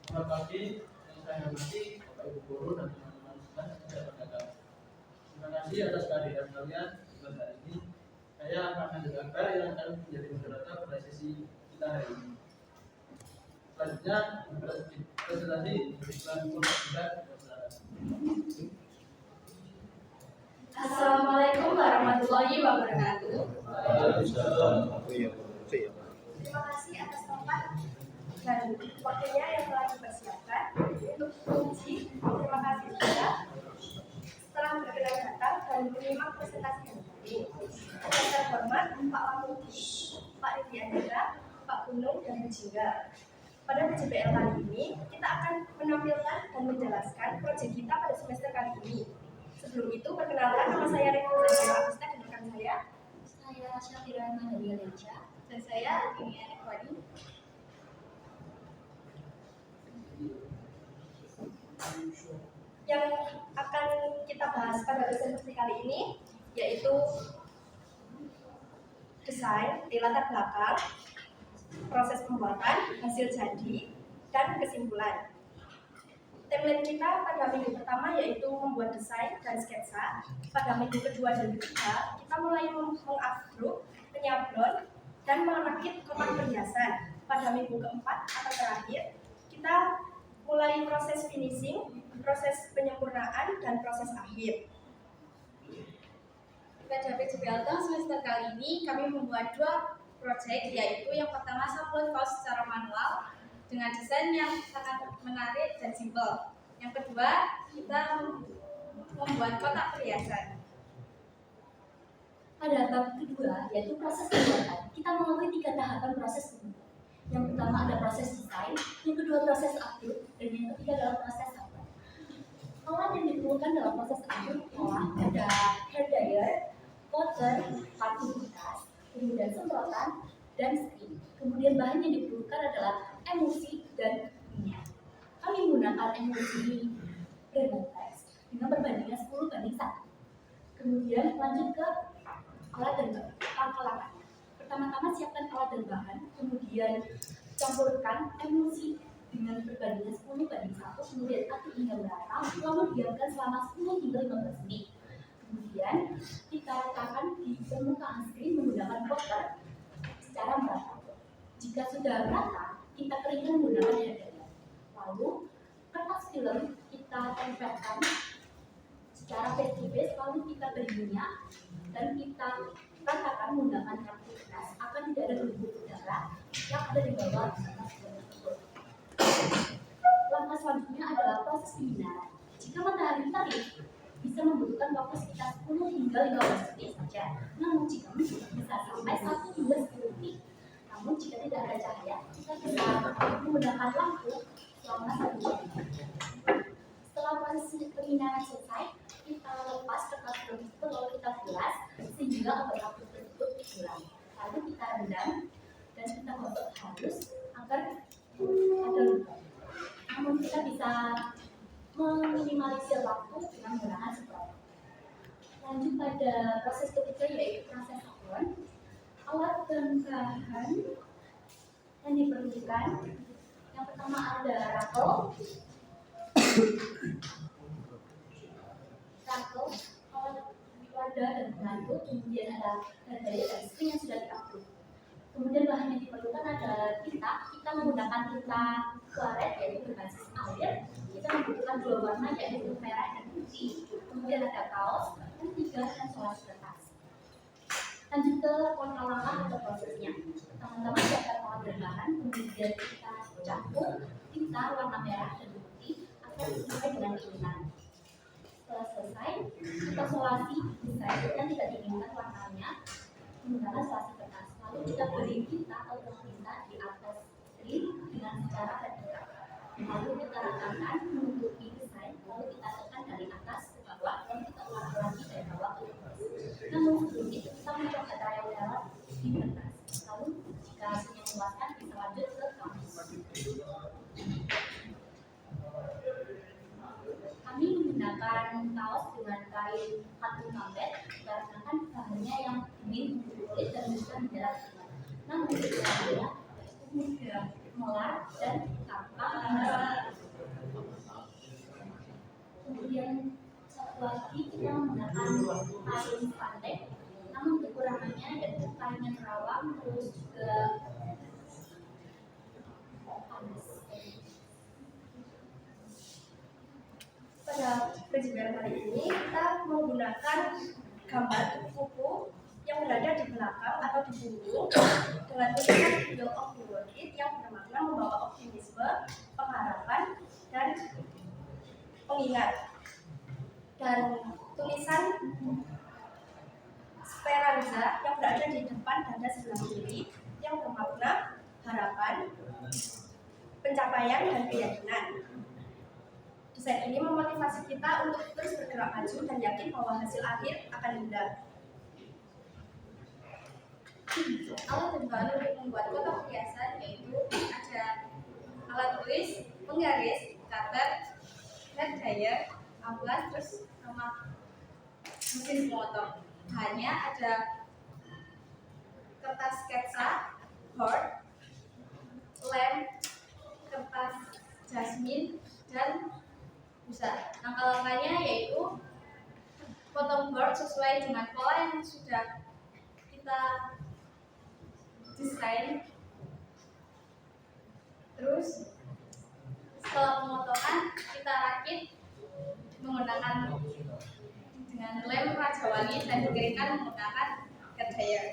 Selamat pagi, yang saya hormati Bapak Ibu Guru dan teman-teman sekalian yang saya banggakan. Terima kasih atas kehadiran kalian pada hari ini. Saya akan menjelaskan yang akan menjadi moderator pada sesi kita hari ini. Selanjutnya, presentasi diberikan Guru Tidak. Assalamualaikum warahmatullahi wabarakatuh. Terima kasih atas tempat dan waktunya yang telah dipersiapkan untuk menguji. Terima kasih juga setelah berkenan datang dan menyimak presentasi yang tadi. Yang terhormat Pak Lamudi, Pak Ridi Andika, Pak Gunung, dan Bu Jingga. Pada PJBL kali ini, kita akan menampilkan dan menjelaskan proyek kita pada semester kali ini. Sebelum itu, perkenalkan nama saya Rina Zahra dan rekan saya Syafira Mahadia Leja, dan saya Dinia Ekwani. Yang akan kita bahas pada presentasi kali ini yaitu desain, latar belakang, proses pembuatan, hasil jadi, dan kesimpulan. Timeline kita pada minggu pertama yaitu membuat desain dan sketsa. Pada minggu kedua dan ketiga, kita mulai mengupload, menyablon, dan menrakit kotak perhiasan. Pada minggu keempat atau terakhir, kita mulai proses finishing, proses penyempurnaan, dan proses akhir. Pada PJBL semester kali ini, kami membuat dua proyek, yaitu yang pertama sablon kaos secara manual dengan desain yang sangat menarik dan simpel. Yang kedua, kita membuat kotak perhiasan. Pada bab kedua, yaitu proses pembuatan, kita melalui 3 tahapan proses pembuatan. Yang pertama ada proses desain, yang kedua proses upload, dan yang ketiga adalah proses upload. Alat yang diperlukan dalam proses upload adalah ada hair dryer, cutter, parting bekas, kemudian semprotan, dan screen. Kemudian bahan yang diperlukan adalah emulsi dan minyak. Kami menggunakan emulsi Remotex dengan perbandingan 10:1. Kemudian lanjut ke alat dan langkah-langkahnya. Pertama-tama siapkan alat dan bahan, kemudian campurkan emulsi dengan perbandingan 10:1, kemudian aduk hingga merata, lalu diamkan selama 10 hingga 15 menit. Kemudian kita letakkan di permukaan screen menggunakan cutter secara merata. Jika sudah merata, kita keringkan menggunakan hair dryer. Lalu kertas film kita tempelkan secara face to face, lalu kita beri minyak dan kita ratakan menggunakan kartu bekas agar tidak ada debu udara yang ada di bawah kertas film tersebut. Langkah selanjutnya adalah proses pendinaran. Jika matahari terik, bisa membutuhkan waktu sekitar 10 hingga 15 menit saja. Namun jika bisa sampai 1 hingga 10 menit. Namun jika tidak ada cahaya, kita bisa menggunakan lampu selama 1 jam. Setelah proses pendinaran selesai, kita lepas kertas film tersebut lalu kita bilas sehingga obat-obat tersebut hilang. Lalu kita rendam dan kita gosok halus agar ada luka. Namun kita bisa meminimalisir waktu dengan menggunakan semprotan. Lanjut pada proses ketiga yaitu proses sablon. Alat dan bahan yang diperlukan, yang pertama ada rakel, alat wadah dan pengatur, kemudian ada dari screen yang sudah diupload. Kemudian bahan yang diperlukan adalah tinta. Kita menggunakan tinta klaret yaitu berbasis air. Kita membutuhkan 2 warna yaitu merah dan putih. Kemudian ada kaos, dan 3 sensorasi kertas. Lanjut ke langkah-langkah atau prosesnya. Pertama-tama siapkan alat dan bahan, kemudian kita campur tinta warna merah dan putih agar sesuai dengan keinginan. Setelah selesai, kita solasi desain yang tidak diinginkan warnanya menggunakan solasi kertas. Lalu kita beri tinta atau tinta di atas screen dengan cara vertikal. Lalu kita ratakan menutupi desain, lalu kita tekan dari atas ke bawah, lalu kita ulang lagi dari bawah ke atas. Namun sebelum itu kita mencoba trial error di kertas. Lalu jika hasilnya memuaskan, kita lanjut ke kamus. Kami menggunakan kaos dengan kain katun kampet karena bahannya yang dingin, kulit dan mudah menjerat. Namun kegunaannya mudah melar dan gampang air pandai, namun kekurangannya yaitu kalian rawan, terus juga panas. Pada PJBL kali ini kita menggunakan gambar kuku yang berada di belakang atau di punggung dengan tulisan Field of the World yang bermakna membawa optimisme, pengharapan, dan pengingat. Dan tulisan Speranza yang berada di depan dada sebelah kiri yang bermakna harapan, pencapaian, dan keyakinan. Desain ini memotivasi kita untuk terus bergerak maju dan yakin bahwa hasil akhir akan indah. Alat dan bahan untuk membuat kotak hiasan yaitu ada alat tulis, penggaris, cutter, hair dryer, amplas, terus sama mesin pemotong. Bahannya ada kertas sketsa, board, lem, kertas jasmine, dan busa. Langkah-langkahnya yaitu potong board sesuai dengan pola yang sudah kita desain. Terus setelah pemotongan kita rakit menggunakan dengan lem rajawali dan dikeringkan menggunakan hair dryer.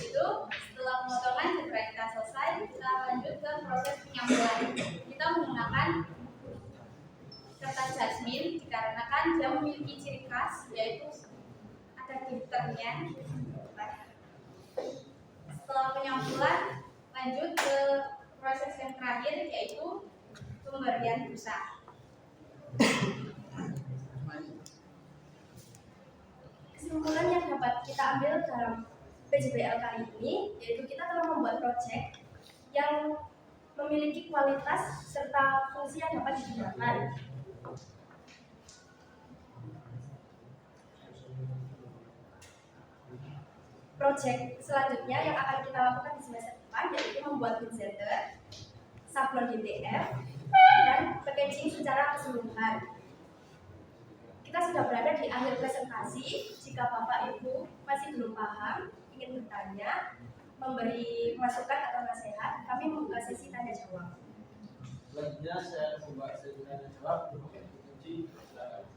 Itu setelah pemotongan setelah kita selesai, kita lanjut ke proses penyambulan. Kita menggunakan kertas jasmine dikarenakan dia memiliki ciri khas yaitu ada glitternya. Setelah penyambulan, lanjut ke proses yang terakhir yaitu pemberian busa. Kesimpulan yang dapat kita ambil dalam PJBL kali ini yaitu kita telah membuat proyek yang memiliki kualitas serta fungsi yang dapat digunakan. Proyek selanjutnya yang akan kita lakukan di semester depan yaitu membuat bin center, sablon DTF, dan packaging secara keseluruhan. Kita sudah berada di akhir presentasi. Jika Bapak Ibu masih belum paham, ingin bertanya, memberi masukan atau nasihat, kami membuka sesi tanya jawab. Selanjutnya saya coba sesi tanya jawab. Kunci silakan.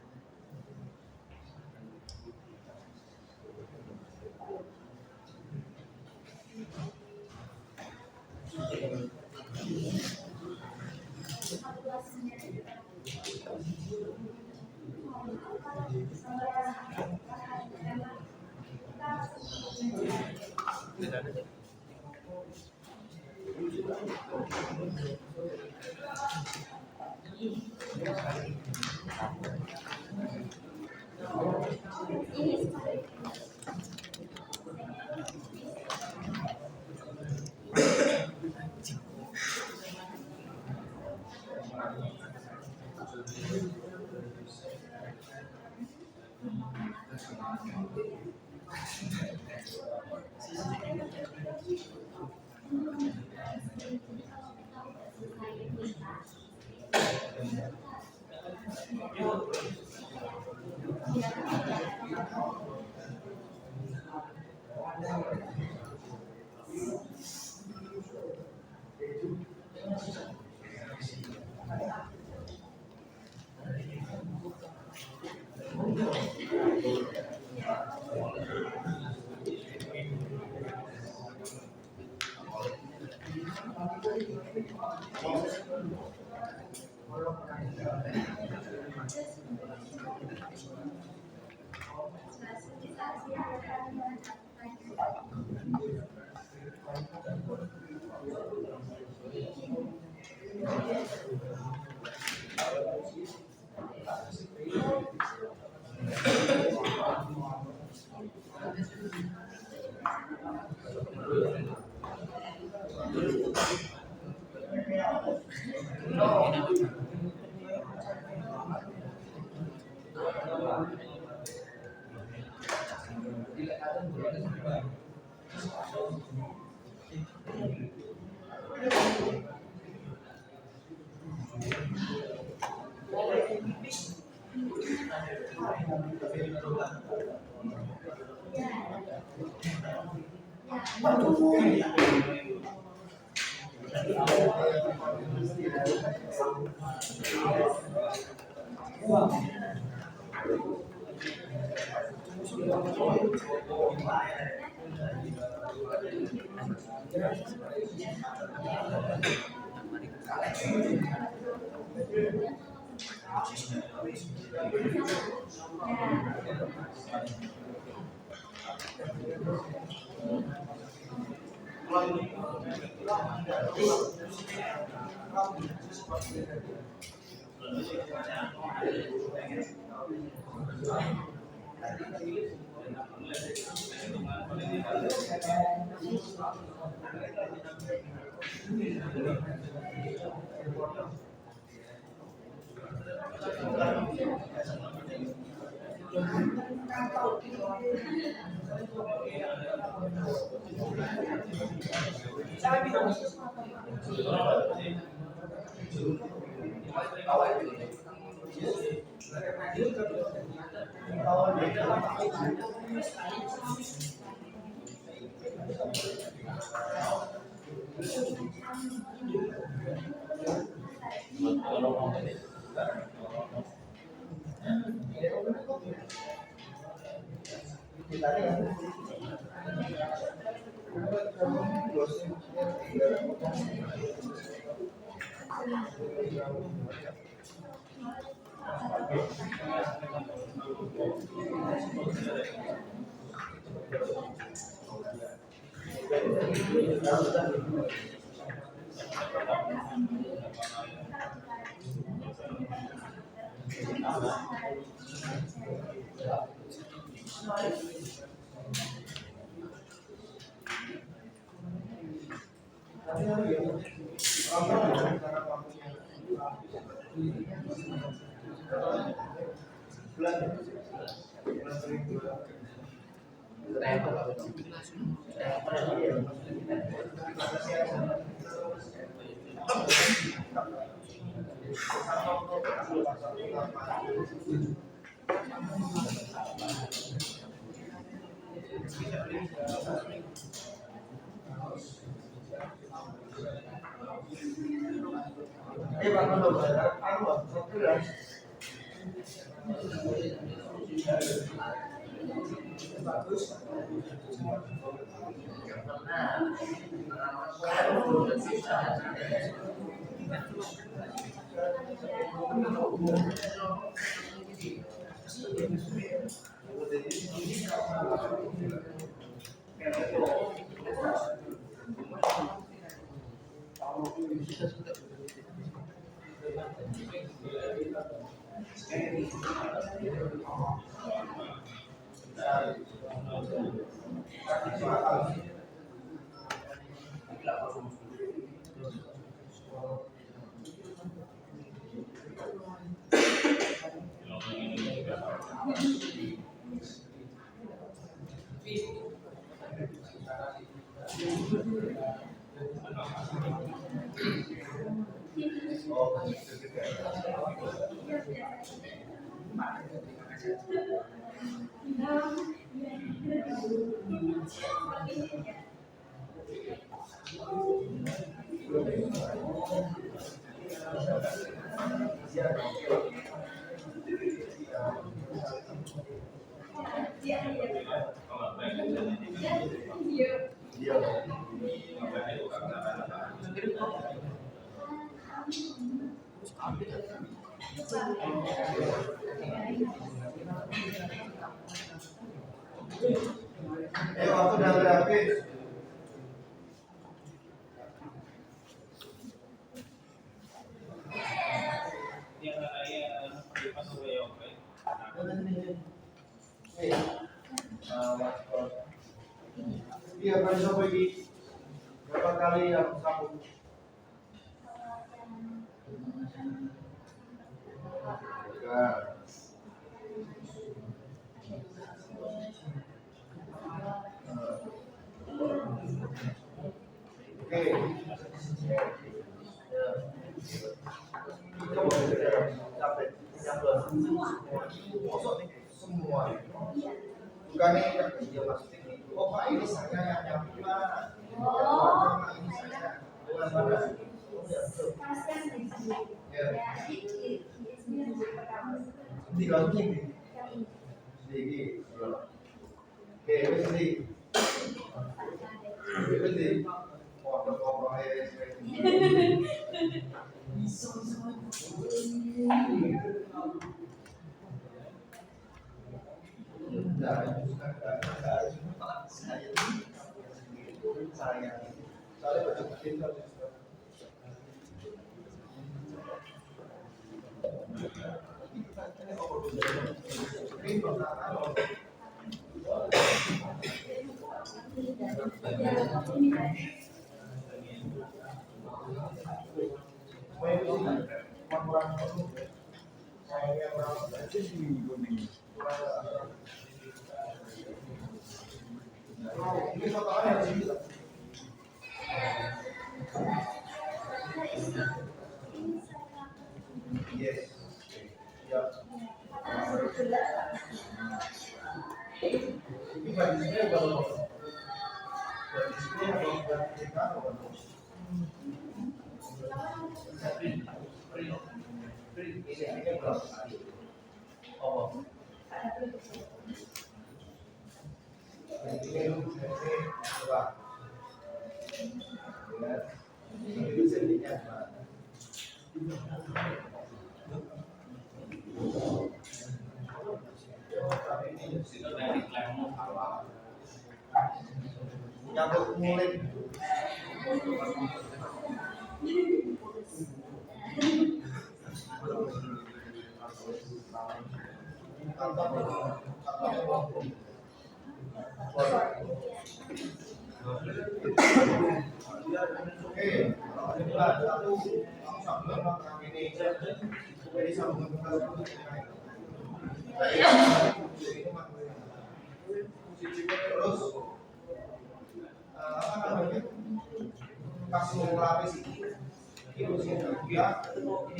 Waktu udah habis. Iya, kan sampai di berapa kali yang sambung? Oke. Sampai semua. Bukan ini dia maksudnya. Oh Pak, ini saya yang nyampe Ya. pertama. Tiga ini. Yang ini. Segi. Oke, segi. Segi. Oh, ngomong aja segi. Yes. Ya. Ini bagi saya kalau bagi saya kalau buat kita ini berapa? Oh. Ini berapa? Ini sendirinya berapa? Nyambut mulai. Terus apa namanya? Pas mau ngelapis ini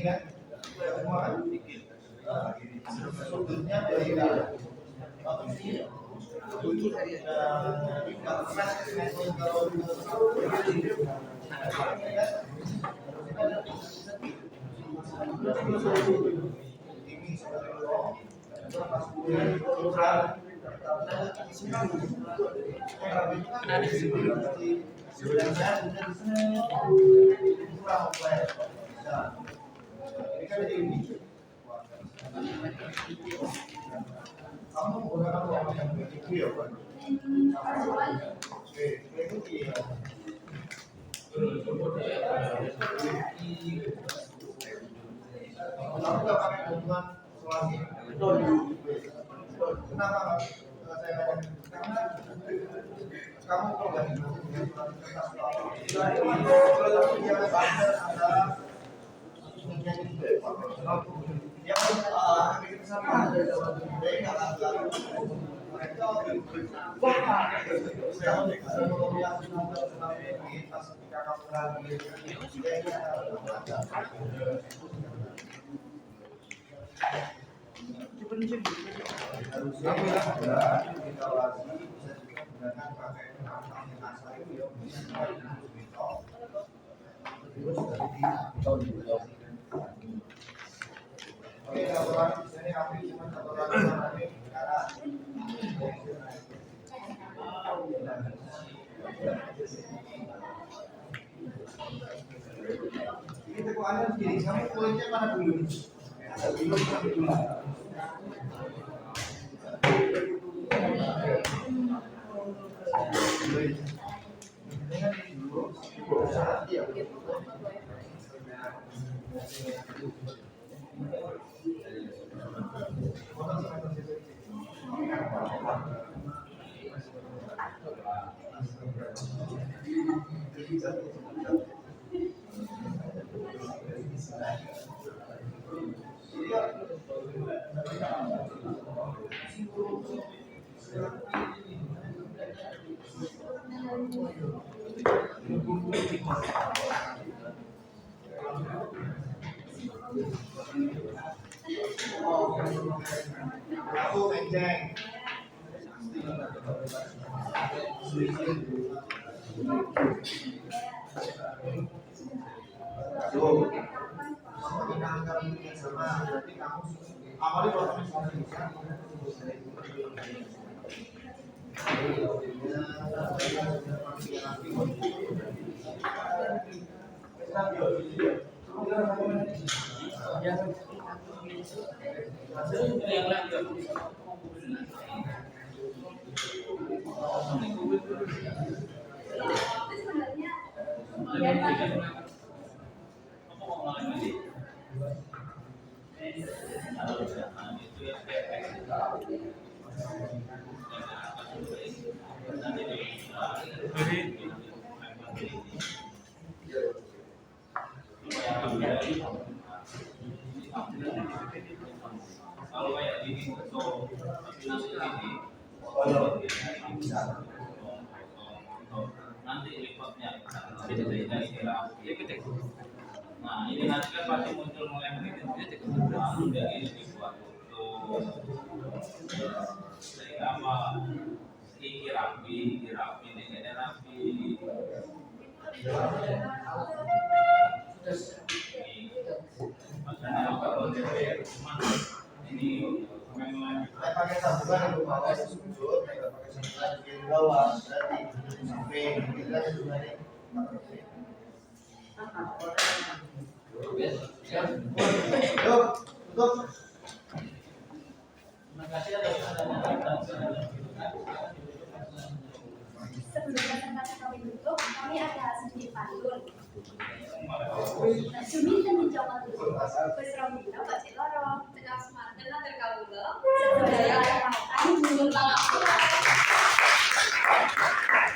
kan semua kan sudutnya dari dalam kamu menggunakan uang yang begitu ya Pak? Oke, itu iya. Kamu nggak pakai hubungan suami? Kenapa Pak? Saya tanya, karena kamu kalau nggak hubungan kertas yang adalah yang sama Oke, aturan di sini kami cuma aturan ini karena ini tekuannya begini, kamu kulitnya mana dulu? Belum sampai dulu. Ini kan dulu saat dia aku menceng kalau yang sama berarti kamu awalnya kalau misalnya bisa yang lain Itu sebenarnya kalau kayak gini so nanti repotnya nah ini nanti kan pasti muncul mulai begitu udah ini dibuat untuk apa ini rapi ini rapi ini memang pakai sambungan yang bawah itu sujud, pakai sambungan di bawah berarti sampai kita sebenarnya yuk tutup. Terima kasih atas perhatiannya. sebelum presentasi kami tutup, kami ada sedikit pantun. Suminten menjawab dulu. Wis rambutnya Pak Ciloro, Tengah semangat dan terkabul. sedaya